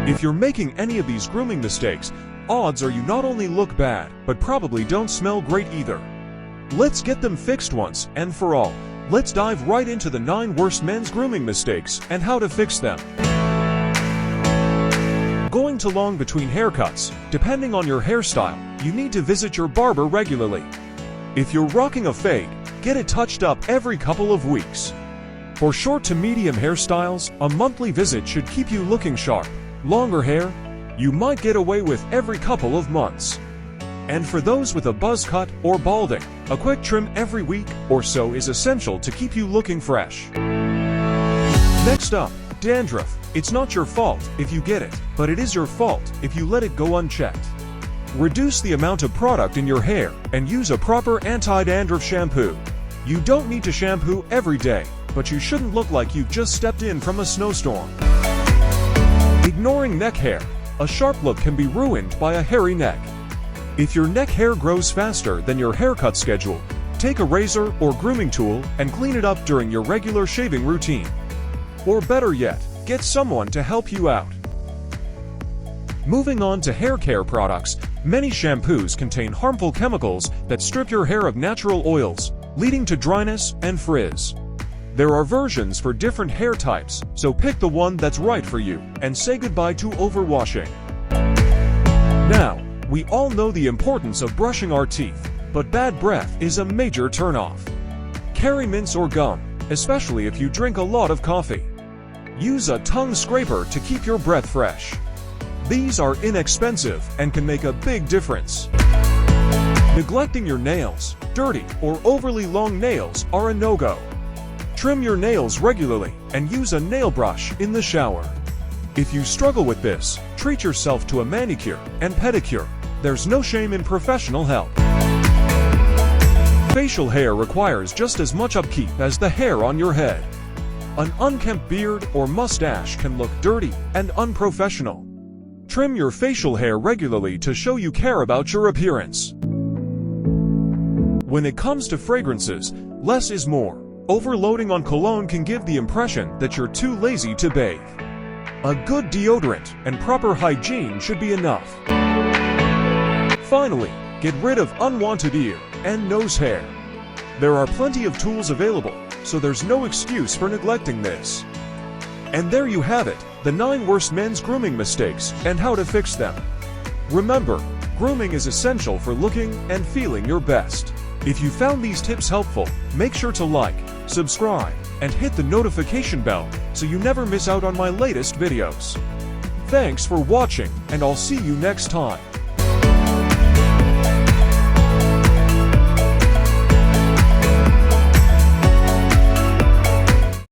If you're making any of these grooming mistakes, odds are you not only look bad, but probably don't smell great either. Let's get them fixed once and for all. Let's dive right into the 9 worst men's grooming mistakes and how to fix them. Going too long between haircuts. Depending on your hairstyle, you need to visit your barber regularly. If you're rocking a fade, get it touched up every couple of weeks. For short to medium hairstyles, a monthly visit should keep you looking sharp. Longer hair, you might get away with every couple of months. And for those with a buzz cut or balding, a quick trim every week or so is essential to keep you looking fresh. Next up, dandruff. It's not your fault if you get it, but it is your fault if you let it go unchecked. Reduce the amount of product in your hair and use a proper anti-dandruff shampoo. You don't need to shampoo every day, but you shouldn't look like you've just stepped in from a snowstorm. Ignoring neck hair. A sharp look can be ruined by a hairy neck. If your neck hair grows faster than your haircut schedule, take a razor or grooming tool and clean it up during your regular shaving routine. Or better yet, get someone to help you out. Moving on to hair care products, many shampoos contain harmful chemicals that strip your hair of natural oils, leading to dryness and frizz. There are versions for different hair types, so pick the one that's right for you and say goodbye to overwashing. Now, we all know the importance of brushing our teeth, but bad breath is a major turnoff. Carry mints or gum, especially if you drink a lot of coffee. Use a tongue scraper to keep your breath fresh. These are inexpensive and can make a big difference. Neglecting your nails, dirty or overly long nails are a no-go. Trim your nails regularly and use a nail brush in the shower. If you struggle with this, treat yourself to a manicure and pedicure. There's no shame in professional help. Facial hair requires just as much upkeep as the hair on your head. An unkempt beard or mustache can look dirty and unprofessional. Trim your facial hair regularly to show you care about your appearance. When it comes to fragrances, less is more. Overloading on cologne can give the impression that you're too lazy to bathe. A good deodorant and proper hygiene should be enough. Finally, get rid of unwanted ear and nose hair. There are plenty of tools available, so there's no excuse for neglecting this. And there you have it, the 9 worst men's grooming mistakes and how to fix them. Remember, grooming is essential for looking and feeling your best. If you found these tips helpful, make sure to like, subscribe, and hit the notification bell so you never miss out on my latest videos. Thanks for watching, and I'll see you next time.